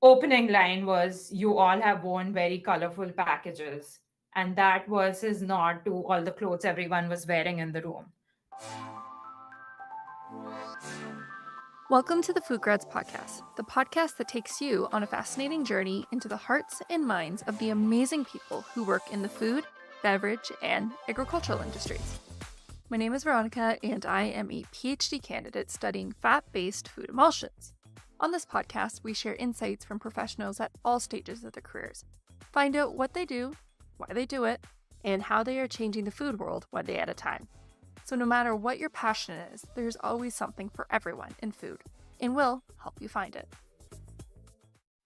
opening line was, "You all have worn very colorful packages." And that was his nod to all the clothes everyone was wearing in the room. Welcome to the FoodGrads Podcast, the podcast that takes you on a fascinating journey into the hearts and minds of the amazing people who work in the food, beverage, and agricultural industries. My name is Veronica, and I am a PhD candidate studying fat-based food emulsions. On this podcast, we share insights from professionals at all stages of their careers. Find out what they do, why they do it, and how they are changing the food world one day at a time. So no matter what your passion is, there's always something for everyone in food, and we'll help you find it.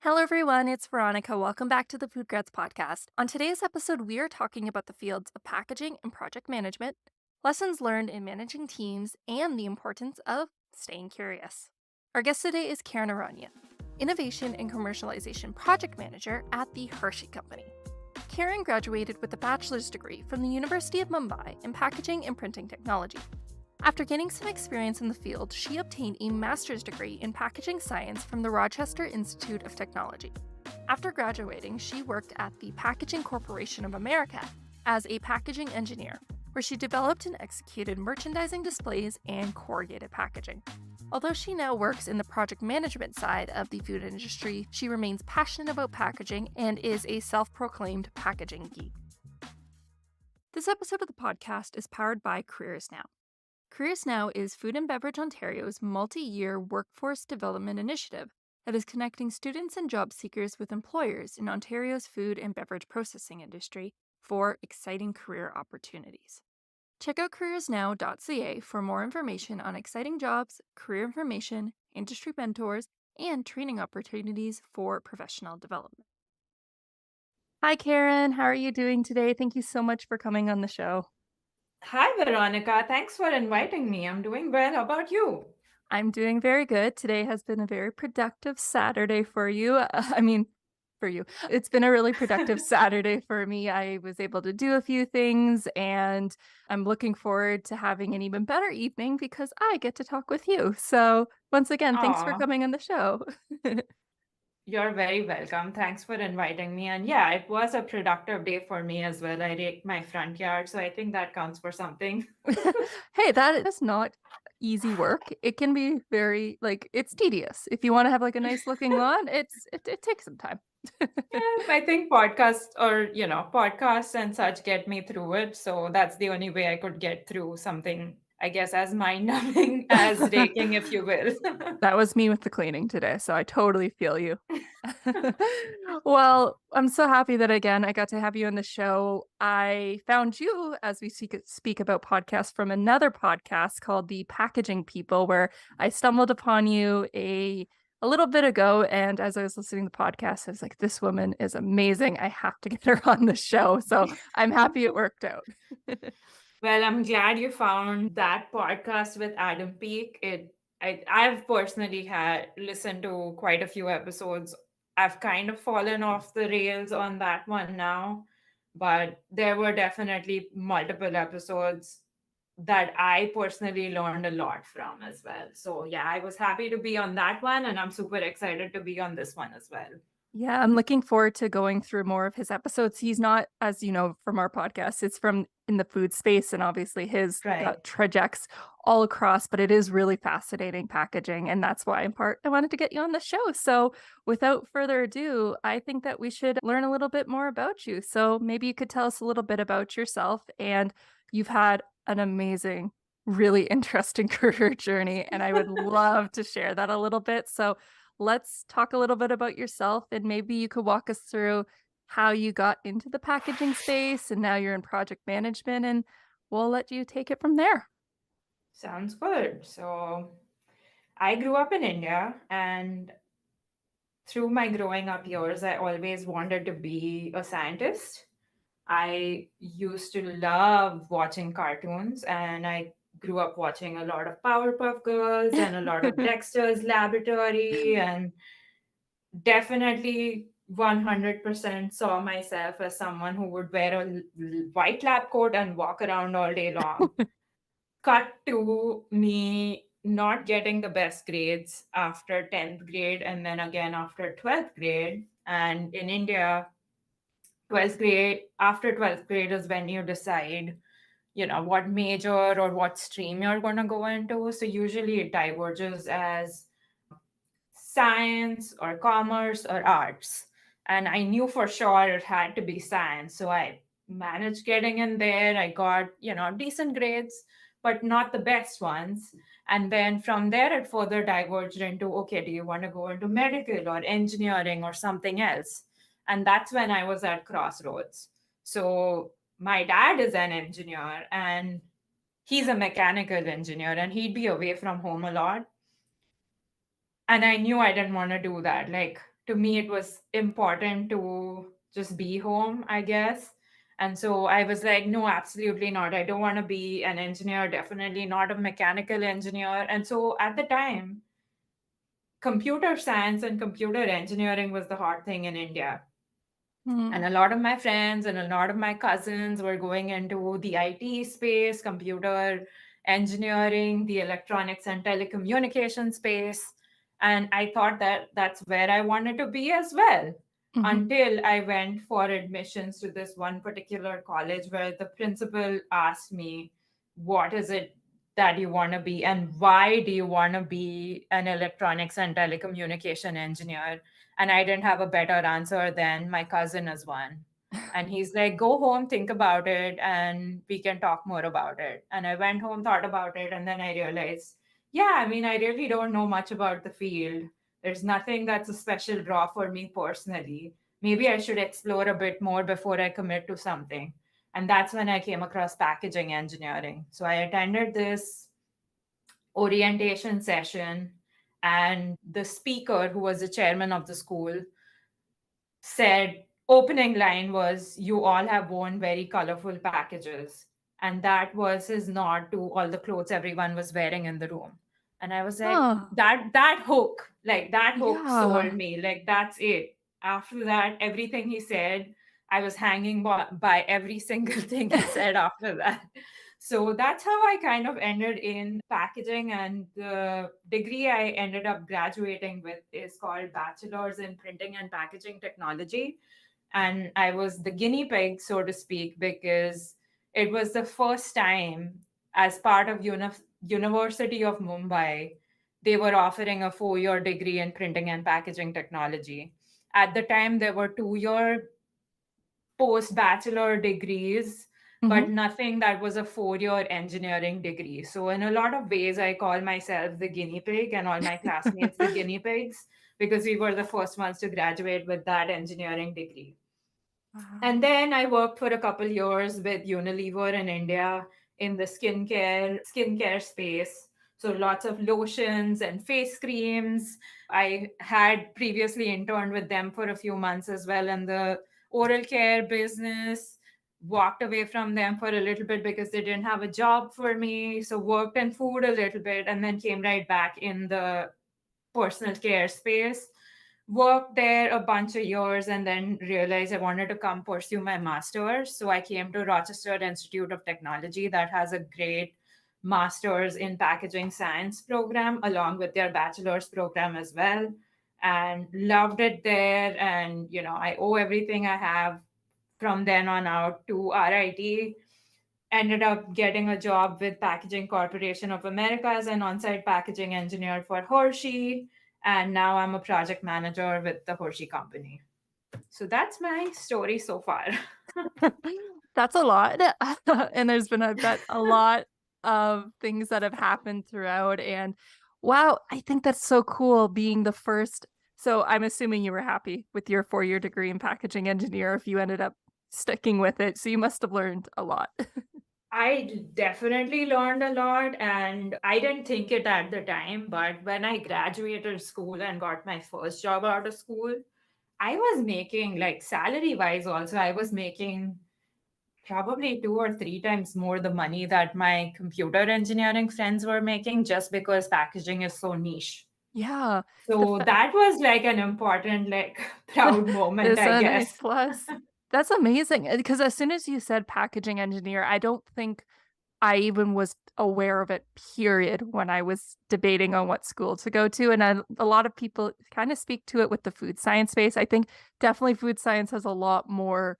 Hello everyone, it's Veronica. Welcome back to the FoodGrads Podcast. On today's episode, we are talking about the fields of packaging and project management, lessons learned in managing teams, and the importance of staying curious. Our guest today is Karen Aranha, Innovation and Commercialization Project Manager at the Hershey Company. Karen graduated with a bachelor's degree from the University of Mumbai in packaging and printing technology. After gaining some experience in the field, she obtained a master's degree in packaging science from the Rochester Institute of Technology. After graduating, she worked at the Packaging Corporation of America as a packaging engineer, where she developed and executed merchandising displays and corrugated packaging. Although she now works in the project management side of the food industry, she remains passionate about packaging and is a self-proclaimed packaging geek. This episode of the podcast is powered by Careers Now. Careers Now is Food and Beverage Ontario's multi-year workforce development initiative that is connecting students and job seekers with employers in Ontario's food and beverage processing industry for exciting career opportunities. Check out careersnow.ca for more information on exciting jobs, career information, industry mentors, and training opportunities for professional development. Hi, Karen. How are you doing today? Thank you so much for coming on the show. Hi, Veronica. Thanks for inviting me. I'm doing well. How about you? I'm doing very good. Today has been a very productive Saturday for you. For you. It's been a really productive Saturday for me. I was able to do a few things, and I'm looking forward to having an even better evening because I get to talk with you. So, once again, thanks for Aw, coming on the show. you're very welcome. Thanks for inviting me. And yeah, it was a productive day for me as well. I raked my front yard, so I think that counts for something. Hey, that is not easy work. It can be very, it's tedious. If you want to have like a nice looking lawn, it takes some time. Yeah, I think podcasts and such get me through it. So that's the only way I could get through something, I guess, as mind numbing as raking, if you will. That was me with the cleaning today, so I totally feel you. Well, I'm so happy that again I got to have you on the show. I found you as we speak about podcasts from another podcast called The Packaging People, where I stumbled upon you a little bit ago, and as I was listening to the podcast, I was like, this woman is amazing. I have to get her on the show. So I'm happy it worked out. Well, I'm glad you found that podcast with Adam Peake. I've personally had listened to quite a few episodes. I've kind of fallen off the rails on that one now, but there were definitely multiple episodes that I personally learned a lot from as well. So yeah, I was happy to be on that one, and I'm super excited to be on this one as well. Yeah, I'm looking forward to going through more of his episodes. He's not, as you know, from our podcast, it's from in the food space, and obviously his Right. trajects all across, but it is really fascinating packaging. And that's why in part I wanted to get you on the show. So without further ado, I think that we should learn a little bit more about you. So maybe you could tell us a little bit about yourself. And you've had an amazing, really interesting career journey, and I would love to share that a little bit. So let's talk a little bit about yourself, and maybe you could walk us through how you got into the packaging space and now you're in project management, and we'll let you take it from there. Sounds good. So I grew up in India, and through my growing up years, I always wanted to be a scientist. I used to love watching cartoons, and I grew up watching a lot of Powerpuff Girls and a lot of Dexter's Laboratory, and definitely 100% saw myself as someone who would wear a white lab coat and walk around all day long. Cut to me not getting the best grades after 10th grade and then again after 12th grade. And in India, 12th grade, after 12th grade is when you decide, what major or what stream you're going to go into. So usually it diverges as science or commerce or arts. And I knew for sure it had to be science. So I managed getting in there. I got, decent grades, but not the best ones. And then from there, it further diverged into, okay, do you want to go into medical or engineering or something else? And that's when I was at crossroads. So my dad is an engineer and he's a mechanical engineer and he'd be away from home a lot, and I knew I didn't want to do that. Like, to me it was important to just be home, I guess. And so I was like, no, absolutely not, I don't want to be an engineer, definitely not a mechanical engineer. And so at the time, computer science and computer engineering was the hot thing in India. And Mm. a lot of my friends and a lot of my cousins were going into the IT space, computer engineering, the electronics and telecommunication space. And I thought that that's where I wanted to be as well, Mhm. until I went for admissions to this one particular college where the principal asked me, what is it that you want to be and why do you want to be an electronics and telecommunication engineer? And I didn't have a better answer than my cousin as one. And he's like, go home, think about it, and we can talk more about it. And I went home, thought about it, and then I realized, yeah, I mean, I really don't know much about the field. There's nothing that's a special draw for me personally. Maybe I should explore a bit more before I commit to something. And that's when I came across packaging engineering. So I attended this orientation session, and the speaker, who was the chairman of the school, said, opening line was, you all have worn very colorful packages. And that was his nod to all the clothes everyone was wearing in the room. And I was like, Oh, that hook, like that hook sold yeah. me. Like that's it. After that, everything he said, I was hanging by every single thing he said after that. So that's how I kind of ended in packaging. And the degree I ended up graduating with is called Bachelor's in Printing and Packaging Technology. And I was the guinea pig, so to speak, because it was the first time, as part of University of Mumbai, they were offering a 4-year degree in printing and packaging technology. At the time, there were 2-year post bachelor degrees, Mhm. but nothing that was a 4-year engineering degree. So, in a lot of ways, I call myself the guinea pig and all my classmates the guinea pigs, because we were the first ones to graduate with that engineering degree. And Wow. then I worked for a couple years with Unilever in India in the skincare space. So lots of lotions and face creams. I had previously interned with them for a few months as well in the oral care business. Walked away from them for a little bit because they didn't have a job for me. So worked in food a little bit and then came right back in the personal care space. Worked there a bunch of years and then realized I wanted to come pursue my master's. So I came to Rochester Institute of Technology, that has a great master's in packaging science program along with their bachelor's program as well. And loved it there. And, I owe everything I have from then on out to RIT. Ended up getting a job with Packaging Corporation of America as an on-site packaging engineer for Hershey, and now I'm a project manager with the Hershey company. So that's my story so far. That's a lot. And there's been, I bet, a lot of things that have happened throughout. And wow, I think that's so cool being the first. So I'm assuming you were happy with your 4-year degree in packaging engineer if you ended up sticking with it. So you must have learned a lot. I definitely learned a lot, and I didn't think it at the time, but when I graduated school and got my first job out of school, I was making, like, salary wise also, I was making probably 2 or 3 times more the money that my computer engineering friends were making, just because packaging is so niche. Yeah. The So fa- that was like an important, like, proud moment, It's I a nice guess. plus. That's amazing. Because as soon as you said packaging engineer, I don't think I even was aware of it, period, when I was debating on what school to go to, and a lot of people kinda speak to it with the food science space. I think definitely food science has a lot more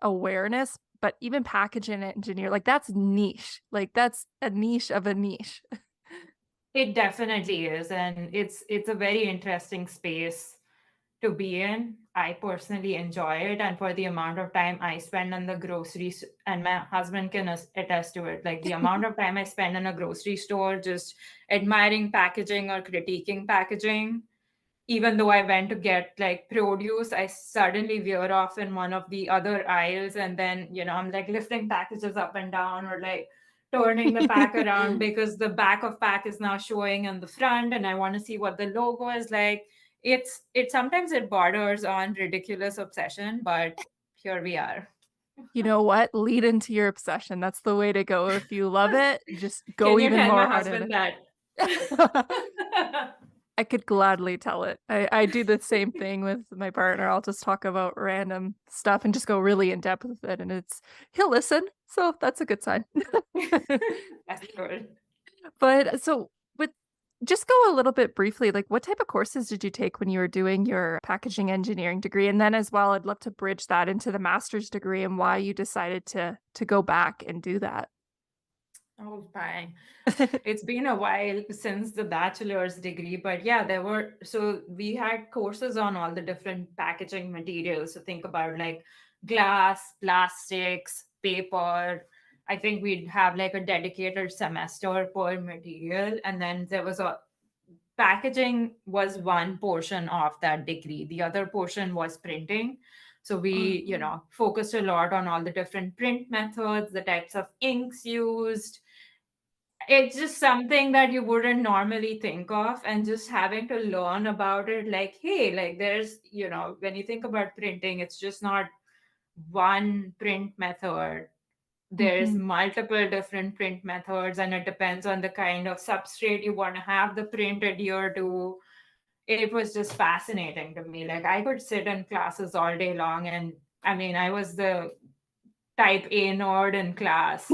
awareness, but even packaging engineer, like, that's niche. Like, that's a niche of a niche. It definitely is, and it's a very interesting space to be in. I personally enjoy it, and for the amount of time I spend in the groceries, and my husband can attest to it. Like the amount of time I spend in a grocery store just admiring packaging or critiquing packaging, even though I went to get like produce, I suddenly veer off in one of the other aisles. And then, I'm like lifting packages up and down or like turning the pack around because the back of pack is now showing in the front and I want to see what the logo is like. It sometimes it borders on ridiculous obsession, but here we are. You know what? Lead into your obsession. That's the way to go. If you love it, just go Can you even tell more my hard at husband it. that? I could gladly tell it. I do the same thing with my partner. I'll just talk about random stuff and just go really in depth with it, and he'll listen, so that's a good sign. That's good. But so with just go a little bit briefly, like what type of courses did you take when you were doing your packaging engineering degree? And then as well, I'd love to bridge that into the master's degree and why you decided to go back and do that. Oh, fine. It's been a while since the bachelor's degree, but yeah, so we had courses on all the different packaging materials. So think about like glass, plastics, paper. I think we'd have like a dedicated semester per material. And then there was a packaging was one portion of that degree. The other portion was printing. So we, Oh. focused a lot on all the different print methods, the types of inks used. It's just something that you wouldn't normally think of, and just having to learn about it, like, hey, like there's, when you think about printing, it's just not one print method. There's Mhm. multiple different print methods, and it depends on the kind of substrate you want to have the print adhere to. It was just fascinating to me. Like I could sit in classes all day long, and I mean, I was the type A nerd in class.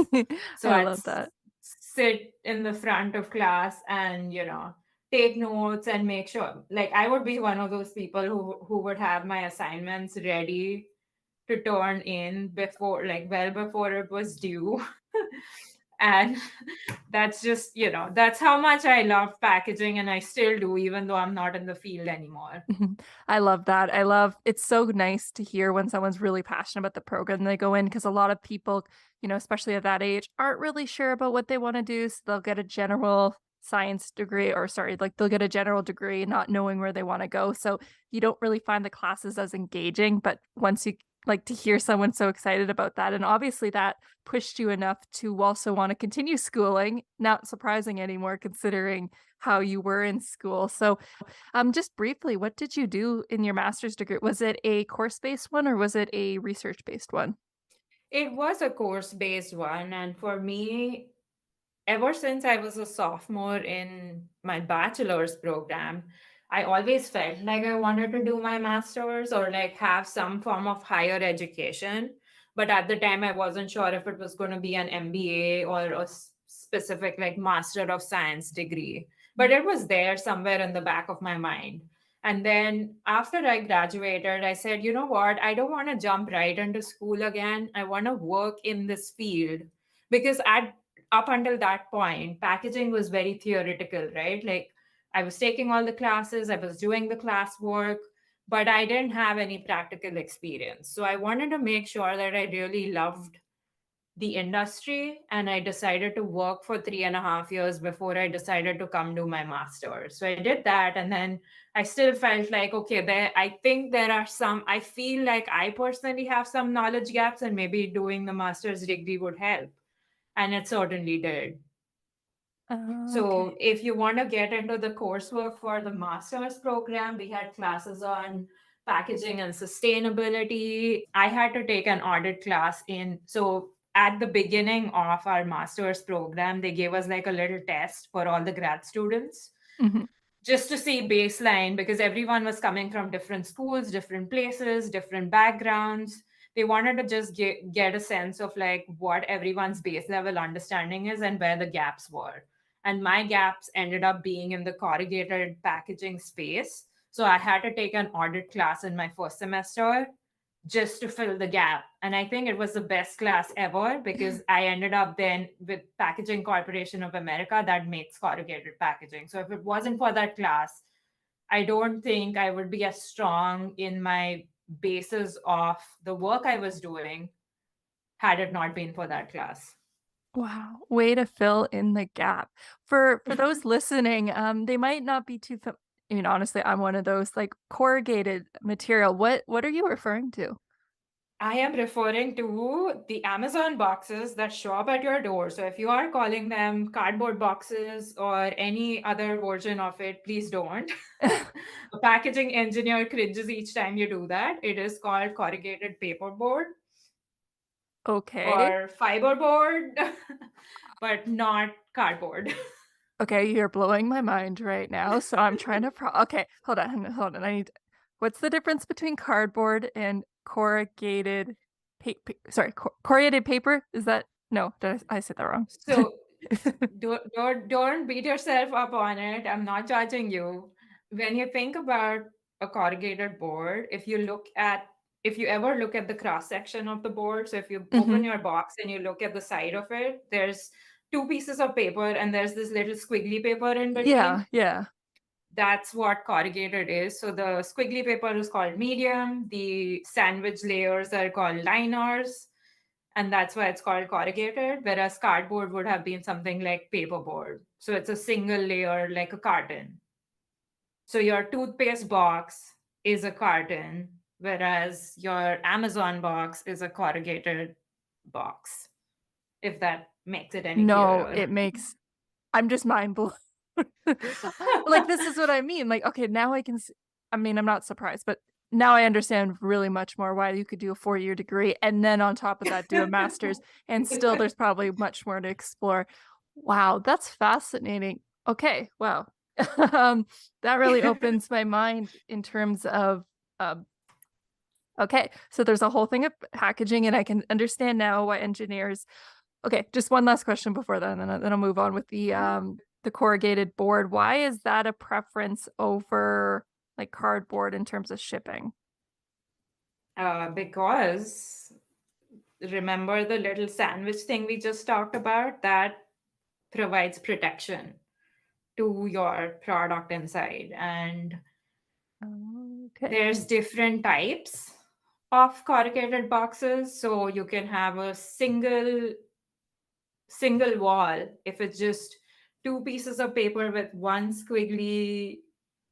So I I'd love that. sit in the front of class and, take notes and make sure. Like I would be one of those people who would have my assignments ready to turn in before, like well before it was due. And that's just, that's how much I love packaging, and I still do, even though I'm not in the field anymore. Mhm. I love that. I love it's so nice to hear when someone's really passionate about the program they go in because a lot of people, especially at that age, aren't really sure about what they want to do. So they'll get a general science degree, or sorry, like they'll get a general degree not knowing where they want to go. So you don't really find the classes as engaging. But once you like to hear someone so excited about that, and obviously that pushed you enough to also want to continue schooling, not surprising anymore considering how you were in school. So just briefly, what did you do in your master's degree? Was it a course-based one or was it a research-based one? It was a course based one. And for me, ever since I was a sophomore in my bachelor's program, I always felt like I wanted to do my master's or like have some form of higher education. But at the time, I wasn't sure if it was going to be an MBA or a specific like Master of Science degree. But Mm. it was there somewhere in the back of my mind. And then after I graduated, I said, you know what? I don't want to jump right into school again. I want to work in this field because up until that point, packaging was very theoretical, right? Like I was taking all the classes, I was doing the classwork, but I didn't have any practical experience. So I wanted to make sure that I really loved the industry, and I decided to work for 3.5 years before I decided to come do my master's. So I did that, and then I still felt like, okay, I think there are some, I feel like I personally have some knowledge gaps, and maybe doing the master's degree would help. And it certainly did. Oh, okay. So, if you want to get into the coursework for the master's program, we had classes on packaging and sustainability. I had to take an audit class so at the beginning of our master's program, they gave us like a little test for all the grad students Mhm. just to see baseline because everyone was coming from different schools, different places, different backgrounds. They wanted to just get a sense of like what everyone's base level understanding is and where the gaps were. And my gaps ended up being in the corrugated packaging space. So I had to take an audit class in my first semester just to fill the gap. And I think it was the best class ever because I ended up then with Packaging Corporation of America that makes corrugated packaging. So if it wasn't for that class, I don't think I would be as strong in my basis of the work I was doing had it not been for that class. Wow, way to fill in the gap. For those listening, they might not be too I mean, honestly, I'm one of those, like, corrugated material. What are you referring to? I am referring to the Amazon boxes that show up at your door. So if you are calling them cardboard boxes or any other version of it, please don't. A packaging engineer cringes each time you do that. It is called corrugated paperboard Okay. or fiberboard, but not cardboard. Okay, you're blowing my mind right now, so I'm trying to okay, hold on, what's the difference between cardboard and corrugated sorry, corrugated paper? Is that no, did I said that wrong. So don't beat yourself up on it. I'm not judging you. When you think about a corrugated board, if you ever look at the cross section of the board, so if you open Mhm. your box and you look at the side of it, there's two pieces of paper and there's this little squiggly paper in between. Yeah, yeah. That's what corrugated is. So the squiggly paper is called medium, the sandwich layers are called liners, and that's why it's called corrugated, whereas cardboard would have been something like paperboard. So it's a single layer like a carton. So your toothpaste box is a carton, whereas your Amazon box is a corrugated box, if that makes it any No, clearer. it makes I'm just mind blown. Like, this is what I mean, like, okay, now I can I mean, I'm not surprised, but now I understand really much more why you could do a 4-year degree and then on top of that do a master's, and still there's probably much more to explore. Wow, that's fascinating. Okay, wow. Um, that really opens my mind in terms of, um okay, so there's a whole thing of packaging, and I can understand now why engineers okay, just one last question before that, and then I'll move on with the corrugated board. Why is that a preference over, like, cardboard in terms of shipping? Because remember the little sandwich thing we just talked about? That provides protection to your product inside. And Okay. there's different types of corrugated boxes. So you can have a single wall if it's just two pieces of paper with one squiggly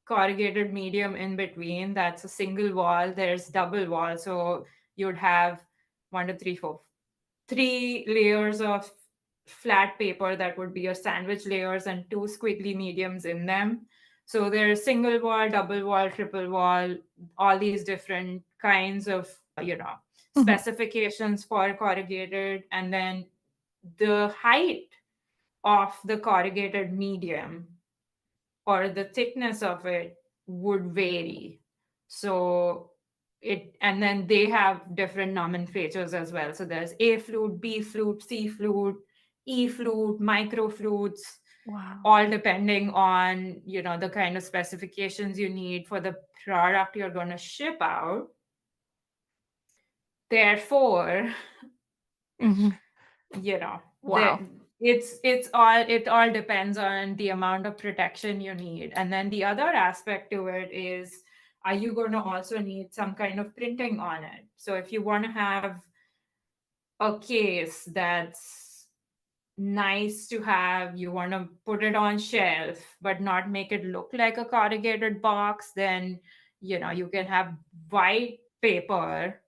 corrugated medium in between. That's a single wall. There's double wall. So you'd have one, two, three, four, three layers of flat paper that would be your sandwich layers and two squiggly mediums in them. So there's single wall, double wall, triple wall, all these different kinds of, Mhm. specifications for corrugated. And then the height of the corrugated medium or the thickness of it would vary. So and then they have different nomenclatures as well. So there's A flute, B flute, C flute, E flute, micro flutes, Wow. all depending on, the kind of specifications you need for the product you're going to ship out. Therefore, Mhm. that Wow. it all depends on the amount of protection you need. And then the other aspect to it is, are you going to also need some kind of printing on it? So if you want to have a case that's nice to have, you want to put it on shelf but not make it look like a corrugated box, then you can have white paper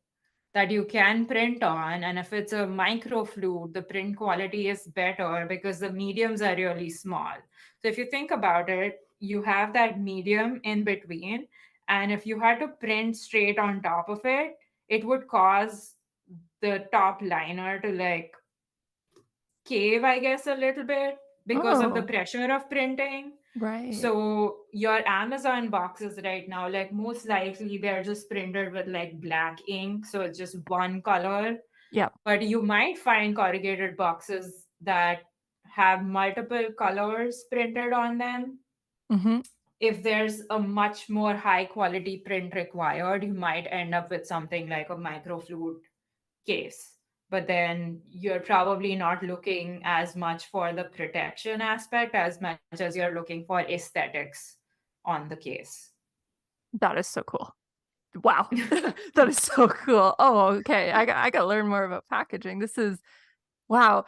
that you can print on. And if it's a microflute, the print quality is better because the mediums are really small. So if you think about it, you have that medium in between. And if you had to print straight on top of it, it would cause the top liner to cave, I guess, a little bit because of the Oh. pressure of printing. Right. So your Amazon boxes right now, like most likely they're just printed with like black ink. So it's just one color. Yeah. But you might find corrugated boxes that have multiple colors printed on them. Mm-hmm. If there's a much more high quality print required, you might end up with something like a microflute case. But then you're probably not looking as much for the protection aspect as much as you're looking for aesthetics on the case. That is so cool. Wow. That is so cool. Oh, okay. I got to learn more about packaging. This is wow.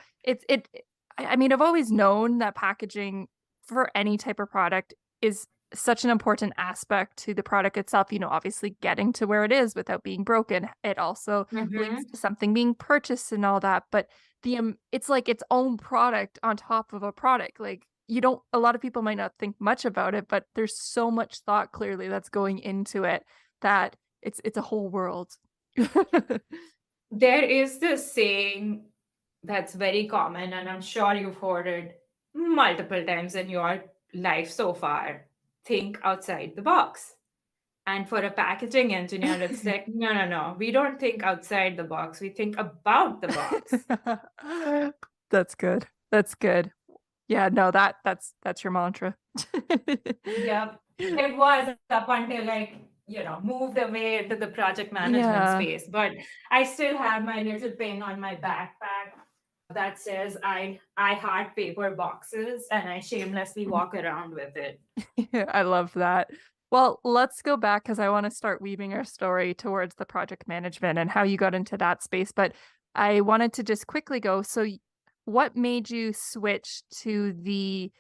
I mean, I've always known that packaging for any type of product is such an important aspect to the product itself, obviously getting to where it is without being broken. It also leads Mm-hmm. to something being purchased and all that, but it's like its own product on top of a product. Like you don't a lot of people might not think much about it, but there's so much thought clearly that's going into it that it's a whole world. There is this saying that's very common, and I'm sure you've heard it multiple times in your life so far. Think outside the box. And for a packaging engineer, it's like, no, no, no. We don't think outside the box. We think about the box. That's good. That's good. Yeah, no, that's your mantra. Yep. It was up until moved away into the project management Yeah. space. But I still have my little pin on my backpack that says I heart paper boxes and I shamelessly walk around with it. I love that. Well, let's go back because I want to start weaving our story towards the project management and how you got into that space. But I wanted to just quickly go. So, what made you switch to the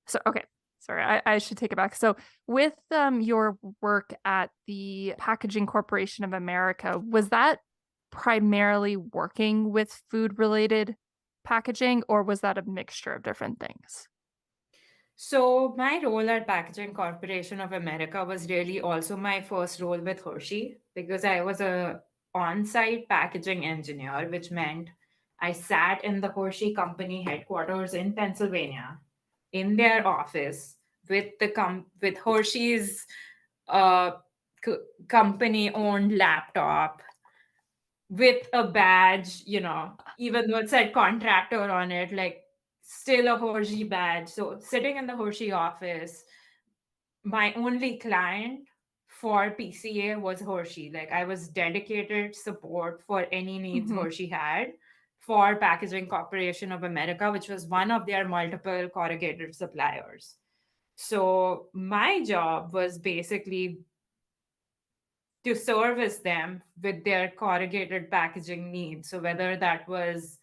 so okay, sorry, I should take it back. So with your work at the Packaging Corporation of America, was that primarily working with food related packaging or was that a mixture of different things? So my role at Packaging Corporation of America was really also my first role with Hershey because I was a on-site packaging engineer, which meant I sat in the Hershey company headquarters in Pennsylvania in their office with with Hershey's uh, company owned laptop with a badge, even though it said contractor on it, like still a Hershey badge. So sitting in the Hershey office, my only client for PCA was Hershey. Like I was dedicated support for any needs Hmm. Hershey had for Packaging Corporation of America, which was one of their multiple corrugated suppliers. So my job was basically to service them with their corrugated packaging needs. So whether that was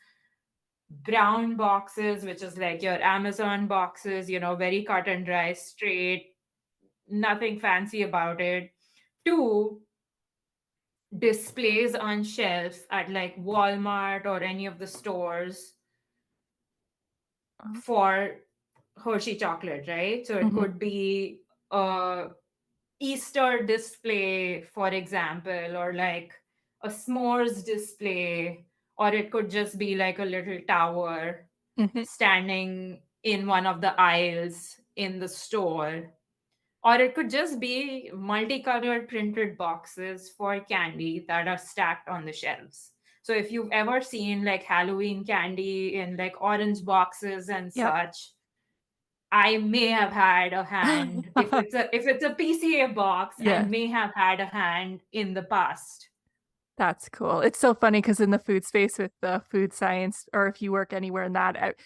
brown boxes, which is like your Amazon boxes, very cut and dry, straight, nothing fancy about it, to displays on shelves at like Walmart or any of the stores for Hershey chocolate, right? So it Hmm. could be a Easter display, for example, or like a s'mores display, or it could just be like a little tower Hmm. standing in one of the aisles in the store. Or it could just be multicolored printed boxes for candy that are stacked on the shelves. So if you've ever seen like Halloween candy in like orange boxes and Yep. such, I may have had a hand. If it's a PCA box, I Yeah. may have had a hand in the past. That's cool. It's so funny because in the food space with the food science, or if you work anywhere in that,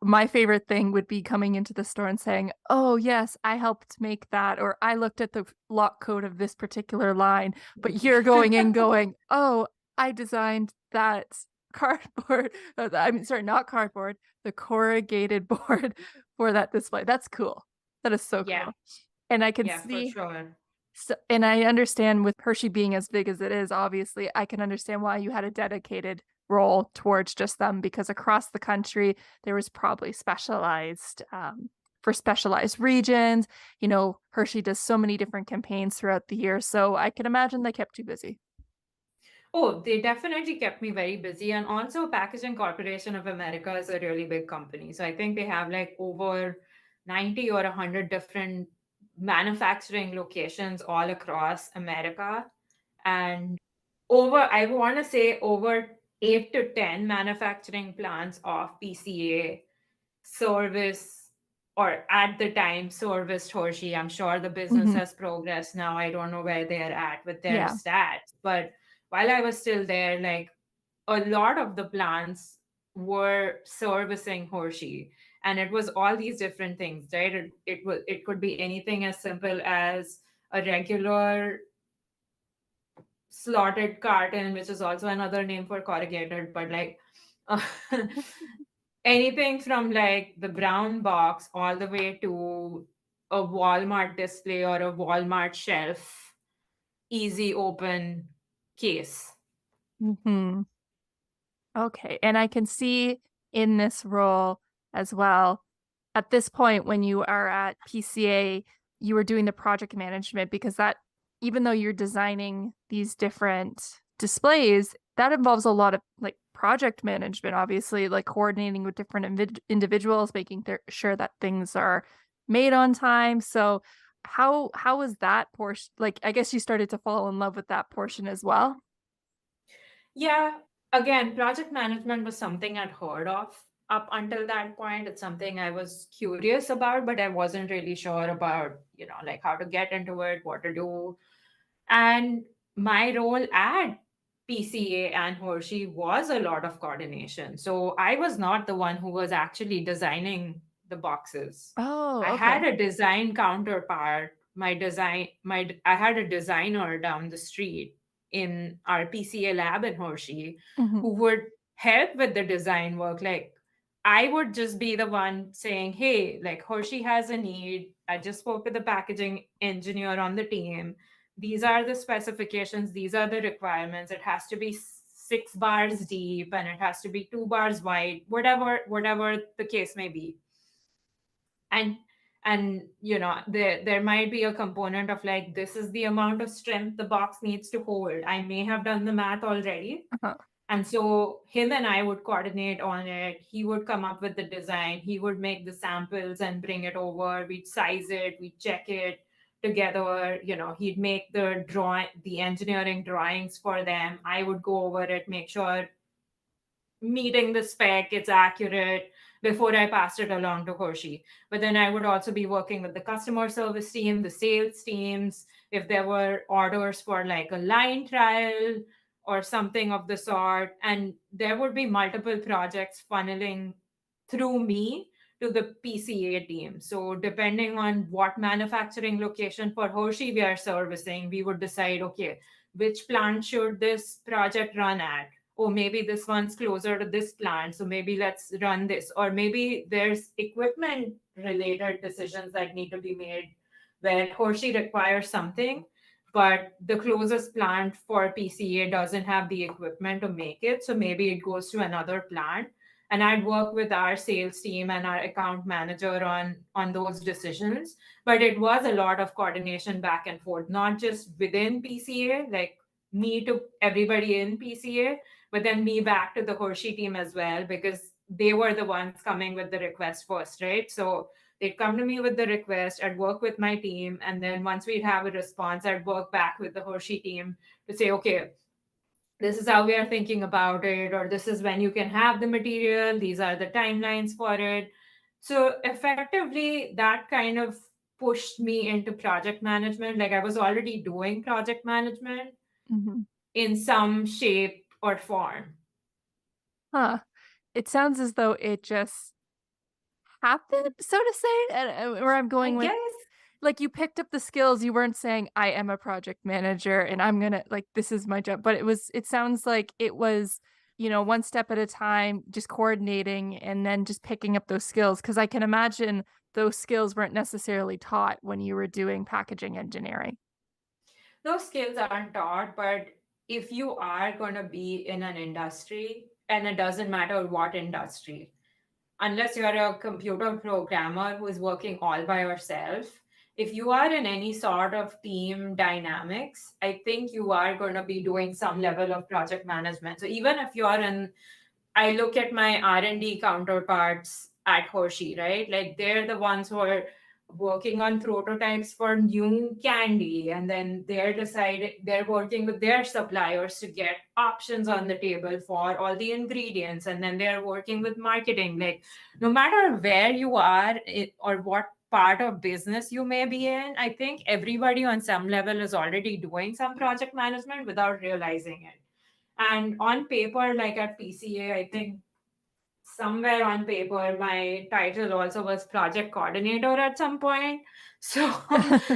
my favorite thing would be coming into the store and saying, "Oh yes, I helped make that," or "I looked at the lock code of this particular line." But you're going in, going, "Oh, I designed that cardboard. I mean, sorry, not cardboard, the corrugated board for that display." That's cool. That is so Yeah, cool, and I can yeah, for see sure. so, and I understand with Hershey being as big as it is, obviously, I can understand why you had a dedicated role towards just them because across the country, there was probably specialized for specialized regions. Hershey does so many different campaigns throughout the year. So I can imagine they kept you busy. Oh, they definitely kept me very busy. And also, Packaging Corporation of America is a really big company. So I think they have like over 90 or 100 different manufacturing locations all across America. And I want to say over 8 to 10 manufacturing plants of PCA service, or at the time serviced Hershey. I'm sure the business Hmm. has progressed now. I don't know where they're at with their Yeah. stats. But while I was still there, like a lot of the plants were servicing Hershey. And it was all these different things, right? It could be anything as simple as a regular slotted carton, which is also another name for corrugated, but like uh, anything from like the brown box all the way to a Walmart display or a Walmart shelf, easy open case. Hmm. Okay. And I can see in this role as well, at this point when you are at PCA, you were doing the project management because that, even though you're designing these different displays, that involves a lot of like project management, obviously, like coordinating with different individuals, making sure that things are made on time. So how was that portion? Like, I guess you started to fall in love with that portion as well. Yeah, again, project management was something I'd heard of up until that point. It's something I was curious about, but I wasn't really sure about, like how to get into it, what to do. And my role at PCA and Hershey was a lot of coordination. So I was not the one who was actually designing the boxes. Oh, I had okay. a design counterpart. I had a designer down the street in our PCA lab in Hershey Hmm. who would help with the design work. Like I would just be the one saying, hey, like Hershey has a need. I just spoke with the packaging engineer on the team. These are the specifications, these are the requirements. It has to be 6 bars deep and it has to be 2 bars wide, whatever the case may be. And there might be a component of like, this is the amount of strength the box needs to hold. I may have done the math already, Uh-huh. and so him and I would coordinate on it. He would come up with the design. He would make the samples and bring it over. We'd size it. We'd check it together. He'd make the engineering drawings for them. I would go over it, make sure meeting the spec, it's accurate before I passed it along to Hershey. But then I would also be working with the customer service team, the sales teams, if there were orders for like a line trial or something of the sort. And there would be multiple projects funneling through me to the PCA team. So depending on what manufacturing location for Hershey we are servicing, we would decide, okay, which plant should this project run at? Oh, maybe this one's closer to this plant, so maybe let's run this. Or maybe there's equipment related decisions that need to be made where Hershey requires something, but the closest plant for PCA doesn't have the equipment to make it. So maybe it goes to another plant. And I'd work with our sales team and our account manager on those decisions. But it was a lot of coordination back and forth, not just within PCA, like me to everybody in PCA, but then me back to the Hershey team as well, because they were the ones coming with the request first, right? So they'd come to me with the request, I'd work with my team, and then once we'd have a response, I'd work back with the Hershey team to say, okay, this is how we are thinking about it, or this is when you can have the material, these are the timelines for it. So effectively, that kind of pushed me into project management. Like I was already doing project management Hmm. in some shape or form. Huh. It sounds as though it just happened, so to say, and where I'm I going with, guess. like, you picked up the skills. You weren't saying, I am a project manager and I'm gonna, like, this is my job. But it sounds like it was, one step at a time, just coordinating and then just picking up those skills. Cause I can imagine those skills weren't necessarily taught when you were doing packaging engineering. Those skills aren't taught, but if you are going to be in an industry, and it doesn't matter what industry, unless you're a computer programmer who is working all by yourself, if you are in any sort of team dynamics, I think you are going to be doing some level of project management. So even if you're in, I look at my R&D counterparts at Hershey, right? Like they're the ones who are working on prototypes for new candy, and then they're working with their suppliers to get options on the table for all the ingredients, and then they're working with marketing. Like no matter where you are or what part of business you may be in, I think everybody on some level is already doing some project management without realizing it. And on paper, like at PCA, I think somewhere on paper, my title also was project coordinator at some point. So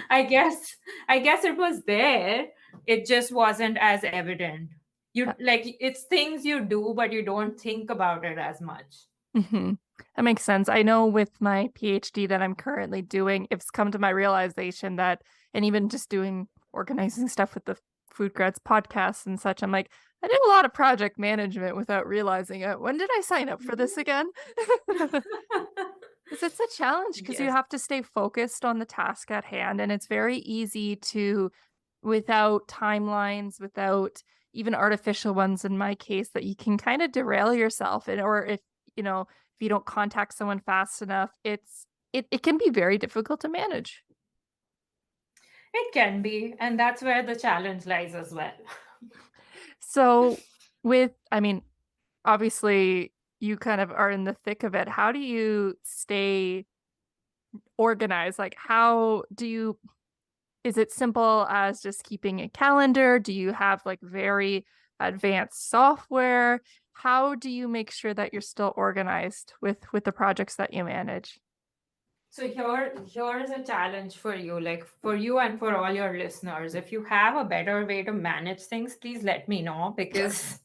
I guess it was there. It just wasn't as evident. You like it's things you do, but you don't think about it as much. Mm-hmm. That makes sense. I know with my PhD that I'm currently doing, it's come to my realization that, and even just doing organizing stuff with the FoodGrads podcast and such, I'm like, I did a lot of project management without realizing it. When did I sign up for this again? Because it's a challenge because you Yes. have to stay focused on the task at hand. And it's very easy to, without timelines, without even artificial ones in my case, that you can kind of derail yourself. And, or if, if you don't contact someone fast enough, it can be very difficult to manage. It can be, and that's where the challenge lies as well. So I mean, obviously you kind of are in the thick of it. How do you stay organized? Like, is it simple as just keeping a calendar? Do you have like very advanced software? How do you make sure that you're still organized with the projects that you manage? So here is a challenge for you, like for you and for all your listeners. If you have a better way to manage things, please let me know, because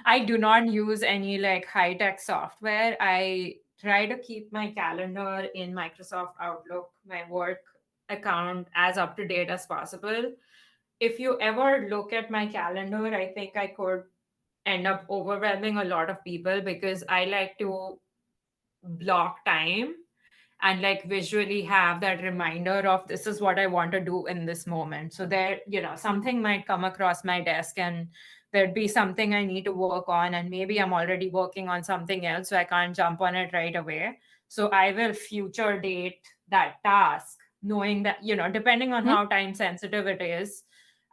I do not use any like high tech software. I try to keep my calendar in Microsoft Outlook, my work account, as up to date as possible. If you ever look at my calendar, I think I could end up overwhelming a lot of people because I like to block time and like visually have that reminder of this is what I want to do in this moment. So there, something might come across my desk and there'd be something I need to work on, and maybe I'm already working on something else, so I can't jump on it right away. So I will future date that task, knowing that, depending on Mhm. how time sensitive it is,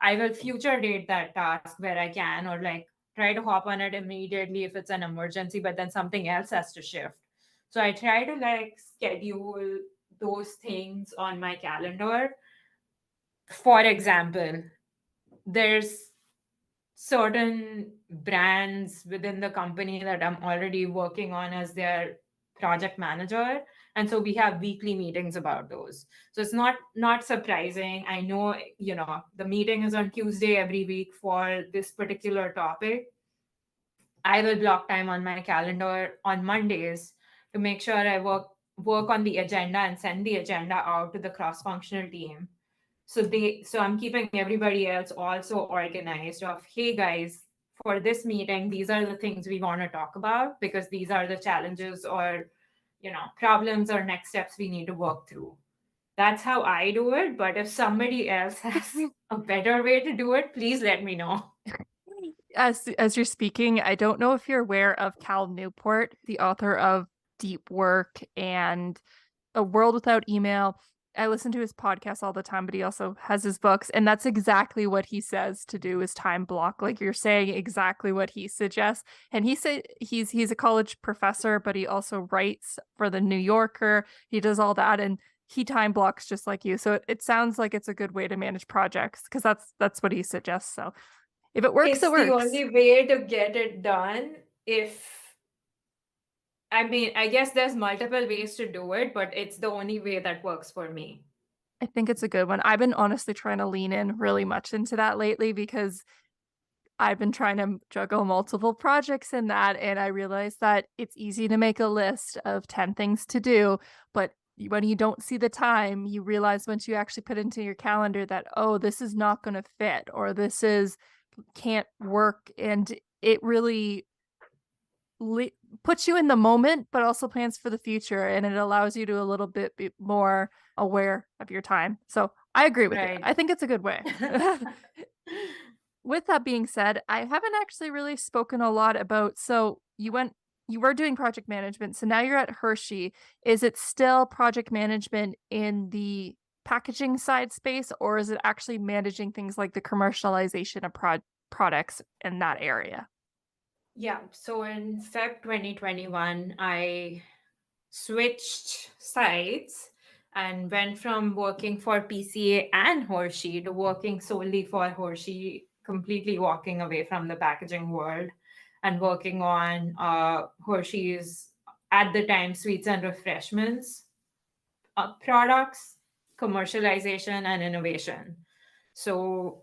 I will future date that task where I can, or like try to hop on it immediately if it's an emergency, but then something else has to shift. So I try to like schedule those things on my calendar. For example, there's certain brands within the company that I'm already working on as their project manager, and so we have weekly meetings about those. So it's not surprising. I know, the meeting is on Tuesday every week for this particular topic. I will block time on my calendar on Mondays to make sure I work on the agenda and send the agenda out to the cross-functional team. So I'm keeping everybody else also organized of, hey guys, for this meeting, these are the things we want to talk about because these are the challenges or problems or next steps we need to work through. That's how I do it. But if somebody else has a better way to do it, please let me know. As you're speaking, I don't know if you're aware of Cal Newport, the author of Deep Work and A World Without Email. I listen to his podcast all the time, but he also has his books, and that's exactly what he says to do is time block. Like you're saying, exactly what he suggests. And he said he's a college professor, but he also writes for the New Yorker. He does all that, and he time blocks just like you. So it sounds like it's a good way to manage projects because that's what he suggests. So if it works, it It's the works. only way to get it done. If I mean, I guess there's multiple ways to do it, but it's the only way that works for me. I think it's a good one. I've been honestly trying to lean in really much into that lately because I've been trying to juggle multiple projects in that, and I realized that it's easy to make a list of 10 things to do, but when you don't see the time, you realize once you actually put into your calendar that, oh, this is not going to fit, or this is can't work. And it really le- puts you in the moment, but also plans for the future. And it allows you to a little bit be more aware of your time. So I agree with you. Right. I think it's a good way. With that being said, I haven't actually really spoken a lot about. So you went you were doing project management, so now you're at Hershey. Is it still project management in the packaging side space, or is it actually managing things like the commercialization of products in that area? Yeah. So in Feb 2021, I switched sides and went from working for PCA and Hershey to working solely for Hershey, completely walking away from the packaging world and working on Hershey's, at the time, sweets and refreshments products, commercialization, and innovation. So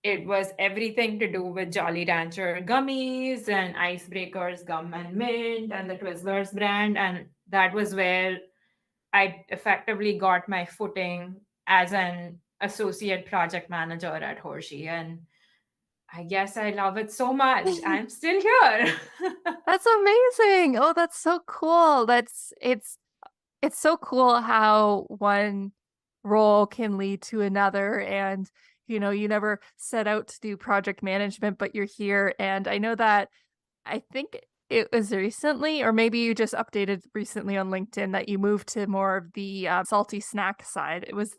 it was everything to do with Jolly Rancher gummies and Icebreakers gum and mint and the Twizzlers brand. And that was where I effectively got my footing as an associate project manager at Hershey. And I guess I love it so much. I'm still here. That's amazing. Oh, that's so cool. It's so cool how one role can lead to another, and you never set out to do project management, but you're here. And I know that I think it was recently, or maybe you just updated recently on LinkedIn, that you moved to more of the salty snack side. It was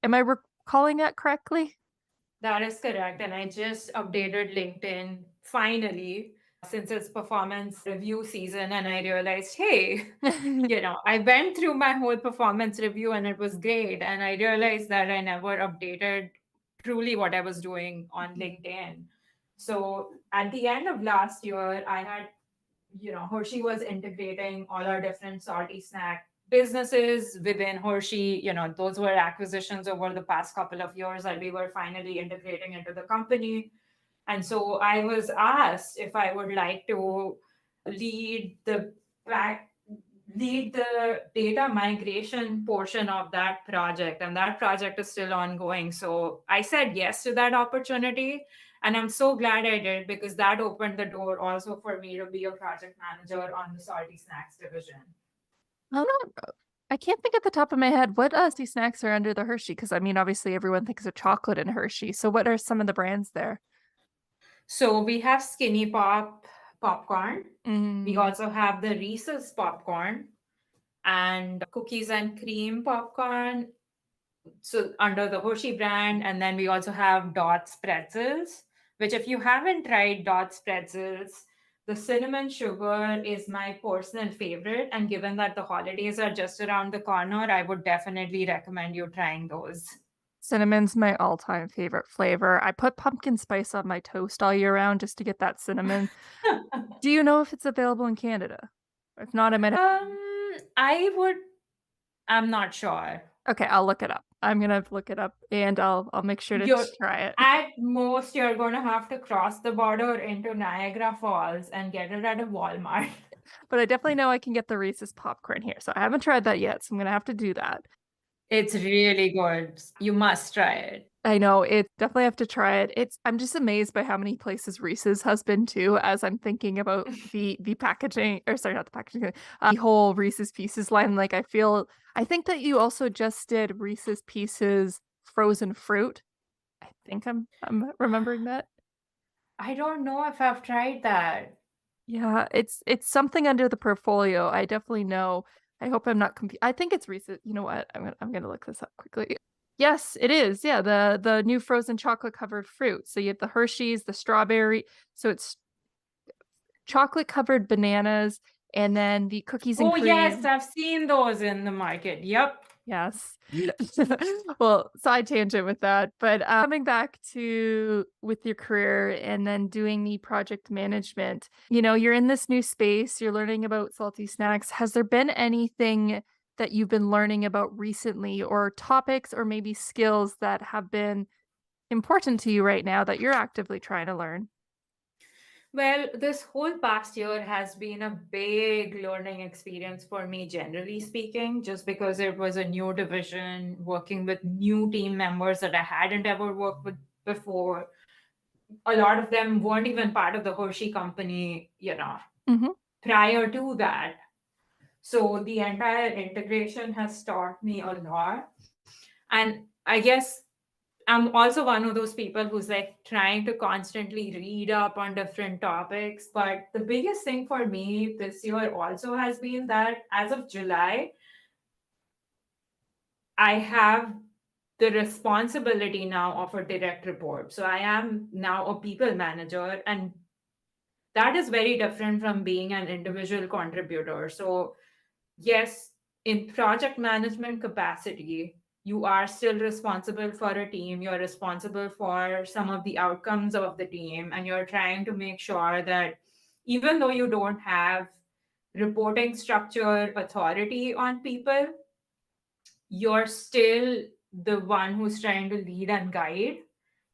am I recalling that correctly? That is correct. And I just updated LinkedIn finally since it's performance review season. And I realized, hey, I went through my whole performance review and it was great. And I realized that I never updated truly what I was doing on LinkedIn. So at the end of last year, I had Hershey was integrating all our different salty snack businesses within Hershey. Those were acquisitions over the past couple of years that we were finally integrating into the company. And so I was asked if I would like to lead the back lead the data migration portion of that project, and that project is still ongoing. So I said yes to that opportunity, and I'm so glad I did, because that opened the door also for me to be a project manager on the salty snacks division. I'm not, I can't think at the top of my head what salty snacks are under the Hershey, because I mean, obviously everyone thinks of chocolate and Hershey. So what are some of the brands there? So we have Skinny Pop popcorn. We Mm. also have the Reese's popcorn and cookies and cream popcorn, so under the Hershey brand. And then we also have Dots pretzels, which, if you haven't tried Dots pretzels, the cinnamon sugar is my personal favorite. And given that the holidays are just around the corner, I would definitely recommend you trying those. Cinnamon's my all-time favorite flavor. I put pumpkin spice on my toast all year round just to get that cinnamon. Do you know if it's available in Canada? If not, I might have. I would. I'm not sure. Okay, I'll look it up. I'm gonna look it up and I'll make sure to You're try it. at most you're going to have to cross the border into Niagara Falls and get it at a Walmart. But I definitely know I can get the Reese's popcorn here. So I haven't tried that yet, so I'm gonna have to do that. It's really good. You must try it. I know, it definitely have to try it. I'm just amazed by how many places Reese's has been to, as I'm thinking about the packaging, or sorry, not the packaging, the whole Reese's Pieces line. Like I think that you also just did Reese's Pieces frozen fruit. I think I'm remembering that. I don't know if I've tried that. Yeah, it's something under the portfolio. I definitely know. I hope I'm not I think it's Reese's. You know what? I'm gonna look this up quickly. Yes, it is. Yeah, the new frozen chocolate covered fruit. So you have the Hershey's, the strawberry. So it's chocolate covered bananas, and then the cookies and Oh, cream. yes, I've seen those in the market. Yep. Yes. Well, side tangent with that, but coming back to with your career and then doing the project management, you're in this new space, you're learning about salty snacks. Has there been anything that you've been learning about recently, or topics or maybe skills that have been important to you right now that you're actively trying to learn? Well, this whole past year has been a big learning experience for me, generally speaking, just because it was a new division, working with new team members that I hadn't ever worked with before. A lot of them weren't even part of the Hershey company, Mm-hmm. prior to that. So the entire integration has taught me a lot. And I guess I'm also one of those people who's like trying to constantly read up on different topics. But the biggest thing for me this year also has been that as of July, I have the responsibility now of a direct report. So I am now a people manager, and that is very different from being an individual contributor. So, yes, in project management capacity, you are still responsible for a team. You're responsible for some of the outcomes of the team, and you're trying to make sure that even though you don't have reporting structure authority on people, you're still the one who's trying to lead and guide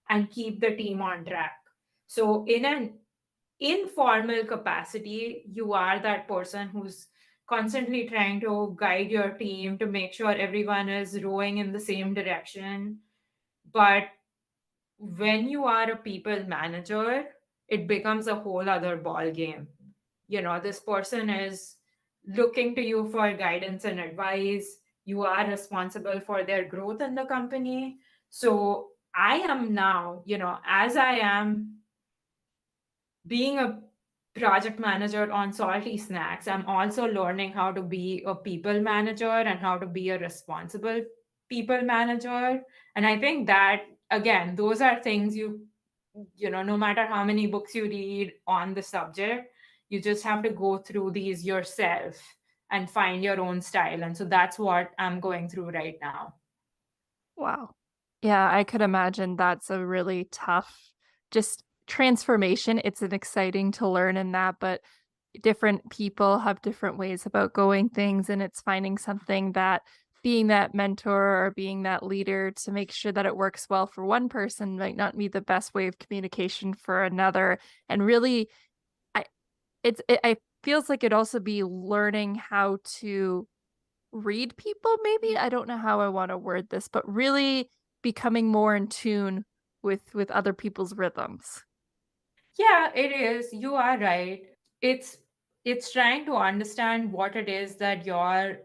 and keep the team on track. So, in an informal capacity, you are that person who's constantly trying to guide your team to make sure everyone is rowing in the same direction. But when you are a people manager, it becomes a whole other ball game. You know, this person is looking to you for guidance and advice. You are responsible for their growth in the company. So I am now, as I am being a project manager on salty snacks, I'm also learning how to be a people manager and how to be a responsible people manager. And I think that, again, those are things no matter how many books you read on the subject, you just have to go through these yourself and find your own style. And so that's what I'm going through right now. Wow. Yeah, I could imagine that's a really tough just transformation. It's an exciting to learn in that, but different people have different ways about going things, and it's finding something that being that mentor or being that leader to make sure that it works well for one person might not be the best way of communication for another. And really, I I feels like it also be learning how to read people maybe? I don't know how I wanna word this, but really becoming more in tune with other people's rhythms. Yeah, it is. You are right. It's trying to understand what it is that your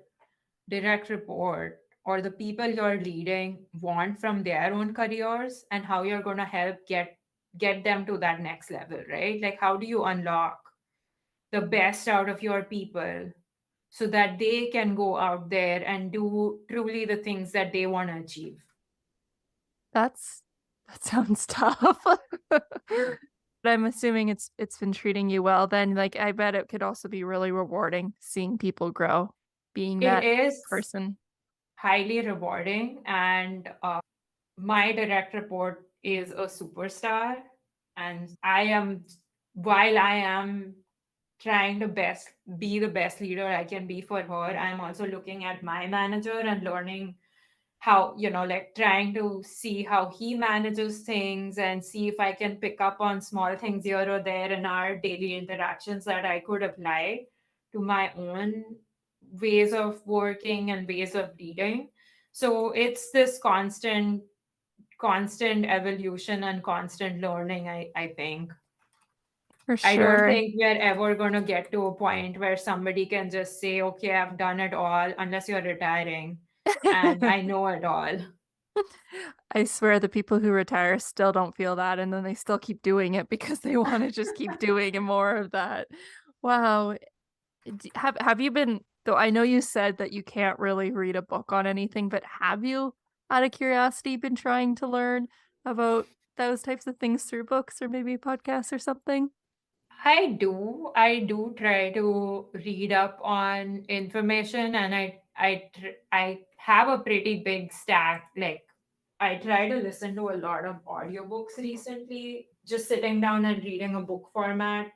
direct report or the people you're leading want from their own careers, and how you're going to help get them to that next level, right? Like, how do you unlock the best out of your people so that they can go out there and do truly the things that they want to achieve? That's that sounds tough. But I'm assuming it's been treating you well then, like, I bet it could also be really rewarding seeing people grow, being It that is person. highly rewarding, and my direct report is a superstar, and while I am trying to best be the best leader I can be for her, I'm also looking at my manager and learning how, like trying to see how he manages things and see if I can pick up on small things here or there in our daily interactions that I could apply to my own ways of working and ways of leading. So it's this constant evolution and constant learning, I think. For I don't sure. think we're ever going to get to a point where somebody can just say, okay, I've done it all, unless you're retiring and I know it all. I swear the people who retire still don't feel that, and then they still keep doing it because they wanna just keep doing more of that. Wow. Have you been though I know you said that you can't really read a book on anything, but have you, out of curiosity, been trying to learn about those types of things through books or maybe podcasts or something? I do. I do try to read up on information, and I have a pretty big stack. Like, I try to listen to a lot of audiobooks recently. Just sitting down and reading a book format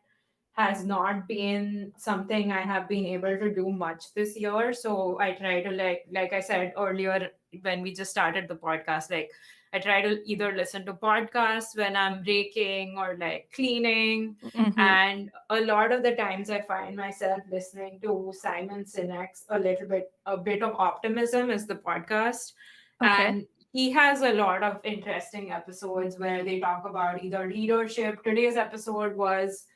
has not been something I have been able to do much this year. So I try to, like I said earlier when we just started the podcast, like I try to either listen to podcasts when I'm raking or like cleaning. Mhm. And a lot of the times I find myself listening to Simon Sinek's a bit of optimism is the podcast. Okay. And he has a lot of interesting episodes where they talk about either leadership. Today's episode was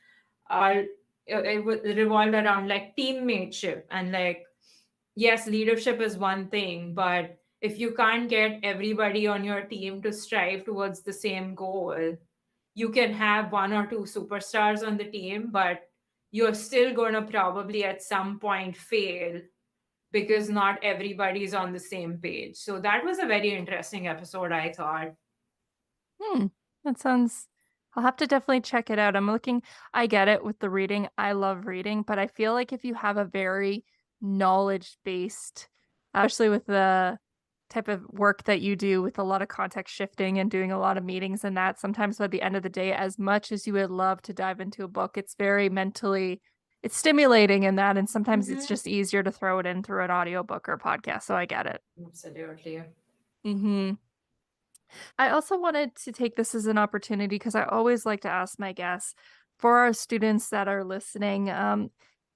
all it revolved around like teammateship, and like, yes, leadership is one thing, but if you can't get everybody on your team to strive towards the same goal, you can have one or two superstars on the team, but you're still going to probably at some point fail because not everybody's on the same page. So that was a very interesting episode, I thought. Hmm. That sounds I'll have to definitely check it out. I get it with the reading. I love reading, but I feel like if you have a very knowledge-based, especially with the type of work that you do with a lot of context shifting and doing a lot of meetings and that, sometimes by the end of the day, as much as you would love to dive into a book, it's very mentally it's stimulating in that, and sometimes it's Mm-hmm. just easier to throw it in through an audiobook or podcast, so I get it. Absolutely. Mhm. I also wanted to take this as an opportunity because I always like to ask my guests for our students that are listening.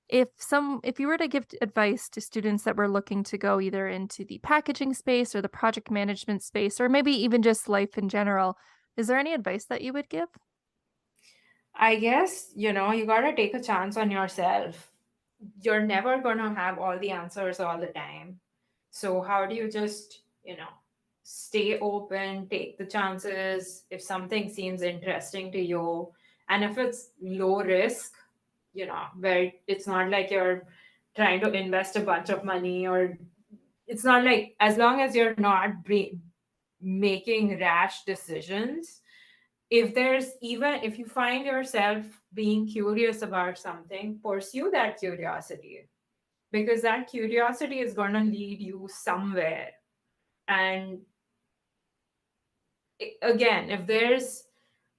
If you were to give advice to students that were looking to go either into the packaging space or the project management space, or maybe even just life in general, is there any advice that you would give? I guess, you got to take a chance on yourself. You're never going to have all the answers all the time. So, how do you just, stay open, take the chances if something seems interesting to you? And if it's low risk, where it's not like you're trying to invest a bunch of money, or it's not like, as long as you're not making rash decisions, if you find yourself being curious about something, pursue that curiosity, because that curiosity is going to lead you somewhere. And again, if there's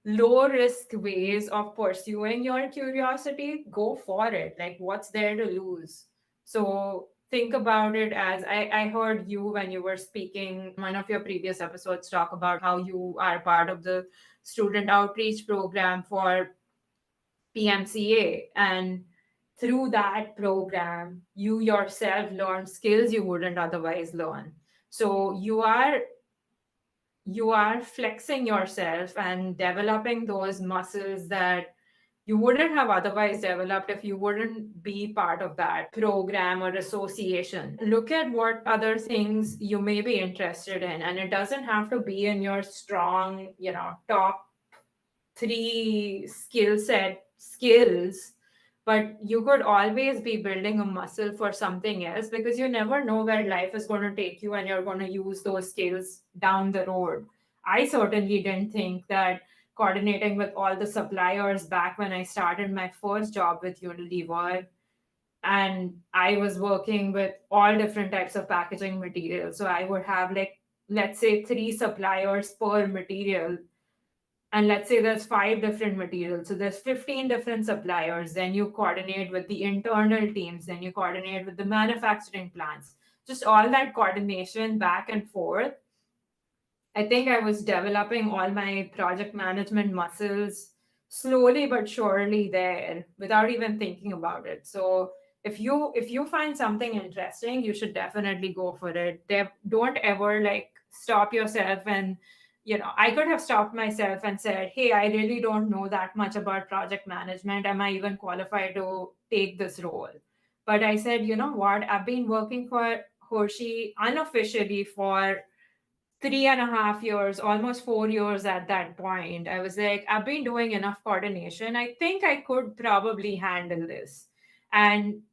low risk ways of pursuing your curiosity, go for it. Like, what's there to lose? So think about it as, I heard you when you were speaking one of your previous episodes talk about how you are part of the student outreach program for PMCA. And through that program, you yourself learn skills you wouldn't otherwise learn. So you are flexing yourself and developing those muscles that you wouldn't have otherwise developed if you wouldn't be part of that program or association. Look at what other things you may be interested in, and it doesn't have to be in your strong, top three skills, but you could always be building a muscle for something else, because you never know where life is going to take you and you're going to use those skills down the road. I certainly didn't think that coordinating with all the suppliers back when I started my first job with Unilever, and I was working with all different types of packaging materials. So I would have, like, let's say, three suppliers per material, and let's say there's five different materials, so there's 15 different suppliers. Then you coordinate with the internal teams, then you coordinate with the manufacturing plants, just all that coordination back and forth. I think I was developing all my project management muscles slowly but surely there without even thinking about it. So if you find something interesting, you should definitely go for it. Don't ever, like, stop yourself. And I could have stopped myself and said, "Hey, I really don't know that much about project management. Am I even qualified to take this role?" But I said, "You know what? I've been working for Hershey unofficially for 3.5 years, almost 4 years at that point." I was like, "I've been doing enough coordination. I think I could probably handle this." And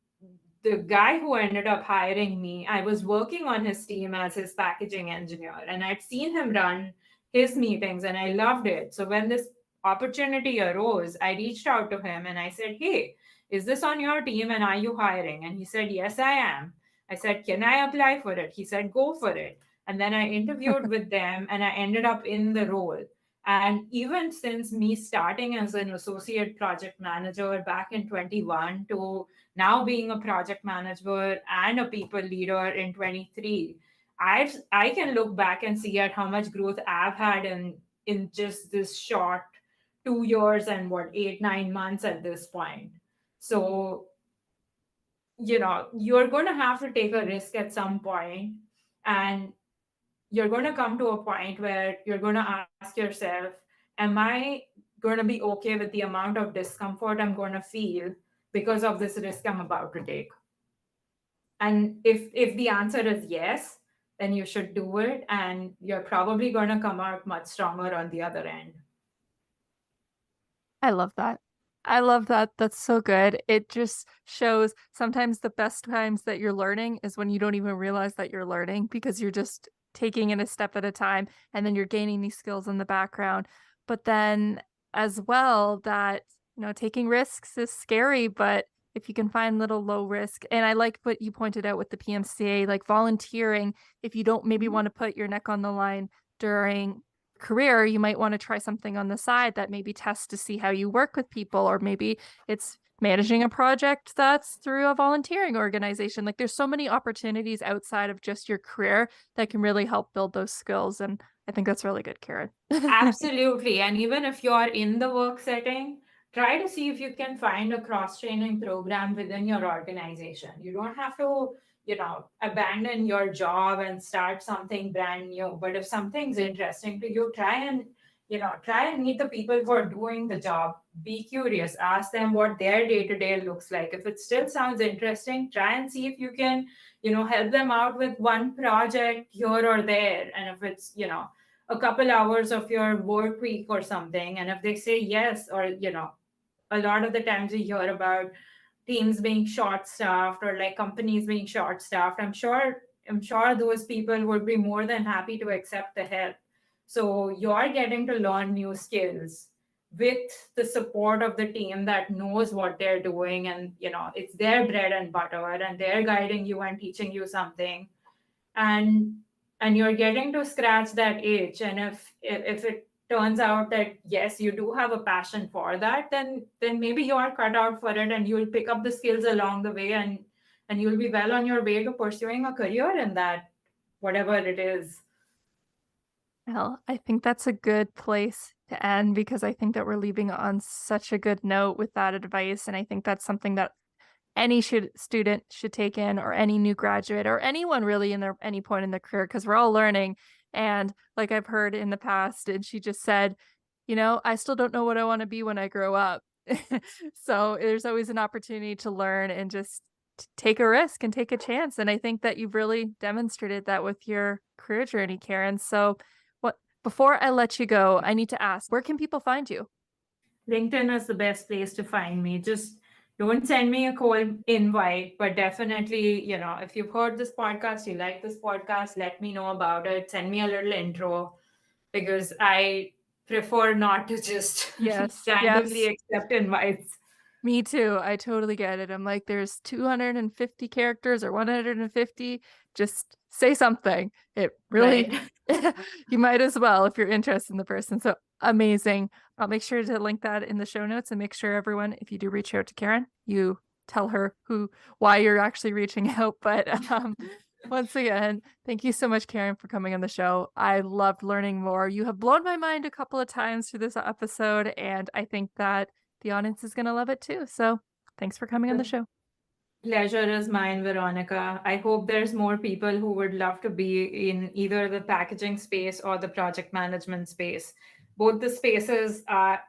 the guy who ended up hiring me, I was working on his team as his packaging engineer, and I'd seen him run his meetings and I loved it. So when this opportunity arose, I reached out to him and I said, "Hey, is this on your team and are you hiring?" And he said, "Yes, I am." I said, "Can I apply for it?" He said, "Go for it." And then I interviewed with them and I ended up in the role. And even since me starting as an associate project manager back in 21 to now being a project manager and a people leader in 23, I can look back and see at how much growth I've had in just this short 2 years and what, 8 9 months at this point. So you're going to have to take a risk at some point, and you're going to come to a point where you're going to ask yourself, am I going to be okay with the amount of discomfort I'm going to feel because of this risk I'm about to take? And if the answer is yes, then you should do it. And you're probably going to come out much stronger on the other end. I love that. I love that. That's so good. It just shows sometimes the best times that you're learning is when you don't even realize that you're learning because you're just taking it a step at a time and then you're gaining these skills in the background. But then as well that, taking risks is scary, but if you can find little low risk, and I like what you pointed out with the PMCA, like volunteering, if you don't maybe Mhm. want to put your neck on the line during career, you might want to try something on the side that maybe tests to see how you work with people, or maybe it's managing a project that's through a volunteering organization. Like there's so many opportunities outside of just your career that can really help build those skills. And I think that's really good, Karen. Absolutely. And even if you're in the work setting, try to see if you can find a cross training program within your organization. You don't have to, abandon your job and start something brand new. But if something's interesting to you, try and meet the people who are doing the job. Be curious, ask them what their day to day looks like. If it still sounds interesting, try and see if you can, help them out with one project here or there. And if it's, a couple hours of your work week or something, and if they say yes, or a lot of the times we hear about teams being short staffed or like companies being short staffed, I'm sure those people would be more than happy to accept the help. So you're getting to learn new skills with the support of the team that knows what they're doing, and it's their bread and butter, and they're guiding you and teaching you something. And and you're getting to scratch that itch. And if it turns out that yes, you do have a passion for that, then maybe you are cut out for it, and you'll pick up the skills along the way, and you'll be well on your way to pursuing a career in that, whatever it is. Well, I think that's a good place to end because I think that we're leaving on such a good note with that advice. And I think that's something that any student should take in, or any new graduate, or anyone really in their any point in their career, because we're all learning. And like I've heard in the past, and she just said, I still don't know what I want to be when I grow up. So there's always an opportunity to learn and just take a risk and take a chance. And I think that you've really demonstrated that with your career journey, Karen. So what before I let you go, I need to ask, where can people find you? LinkedIn is the best place to find me. Just don't send me a cold invite, but definitely, if you've heard this podcast, you like this podcast, let me know about it. Send me a little intro, because I prefer not to just Yes, randomly yes. accept invites. Me too. I totally get it. I'm like, there's 250 characters or 150. Just say something. It really, Right. you might as well if you're interested in the person. So amazing. I'll make sure to link that in the show notes and make sure everyone, if you do reach out to Karen, you tell her why you're actually reaching out. But once again, thank you so much, Karen, for coming on the show. I loved learning more. You have blown my mind a couple of times through this episode, and I think that the audience is going to love it too. So thanks for coming on the The show. pleasure is mine, Veronica. I hope there's more people who would love to be in either the packaging space or the project management space. Both the spaces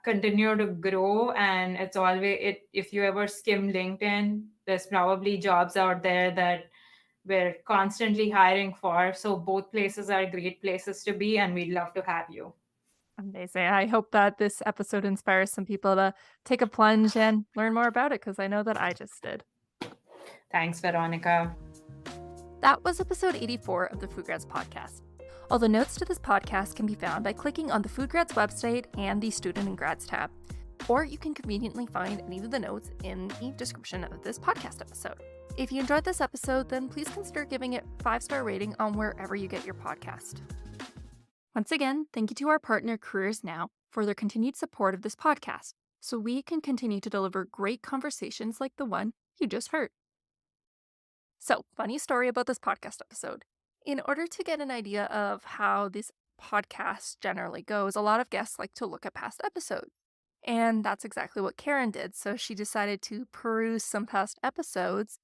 continue to grow, and it's always it. If you ever skim LinkedIn, there's probably jobs out there that we're constantly hiring for. So both places are great places to be, and we'd love to have you. Amazing. I hope that this episode inspires some people to take a plunge and learn more about it because I know that I just did. Thanks, Veronica. That was episode 84 of the FoodGrads Podcast. All the notes to this podcast can be found by clicking on the FoodGrads website and the Student and Grads tab. Or you can conveniently find any of the notes in the description of this podcast episode. If you enjoyed this episode, then please consider giving it a 5-star rating on wherever you get your podcast. Once again, thank you to our partner Careers Now for their continued support of this podcast, so we can continue to deliver great conversations like the one you just heard. So, funny story about this podcast episode. In order to get an idea of how this podcast generally goes, a lot of guests like to look at past episodes. And that's exactly what Karen did. So she decided to peruse some past episodes.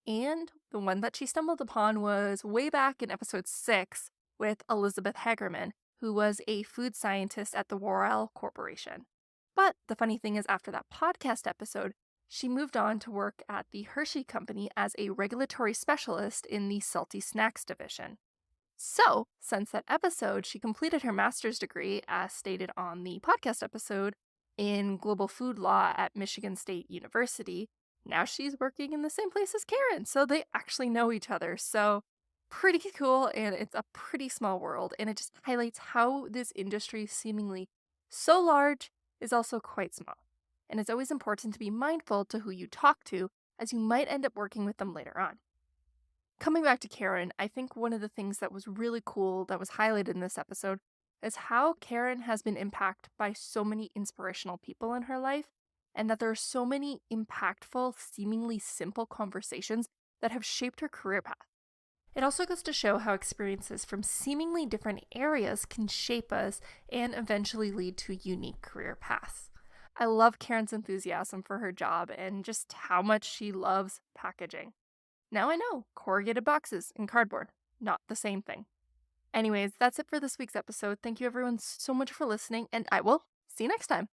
And the one that she stumbled upon was way back in episode 6 with Elizabeth Hagerman, who was a food scientist at the Royal Corporation. But the funny thing is, after that podcast episode, she moved on to work at the Hershey company as a regulatory specialist in the salty snacks division. So, since that episode, she completed her master's degree, as stated on the podcast episode, in global food law at Michigan State University. Now she's working in the same place as Karen, so they actually know each other. So, pretty cool, and it's a pretty small world, and it just highlights how this industry, seemingly so large, is also quite small. And it's always important to be mindful to who you talk to, as you might end up working with them later on. Coming back to Karen, I think one of the things that was really cool that was highlighted in this episode is how Karen has been impacted by so many inspirational people in her life, and that there are so many impactful, seemingly simple conversations that have shaped her career path. It also goes to show how experiences from seemingly different areas can shape us and eventually lead to unique career paths. I love Karen's enthusiasm for her job and just how much she loves packaging. Now I know corrugated boxes and cardboard, not the same thing. Anyways, that's it for this week's episode. Thank you everyone so much for listening, and I will see you next time.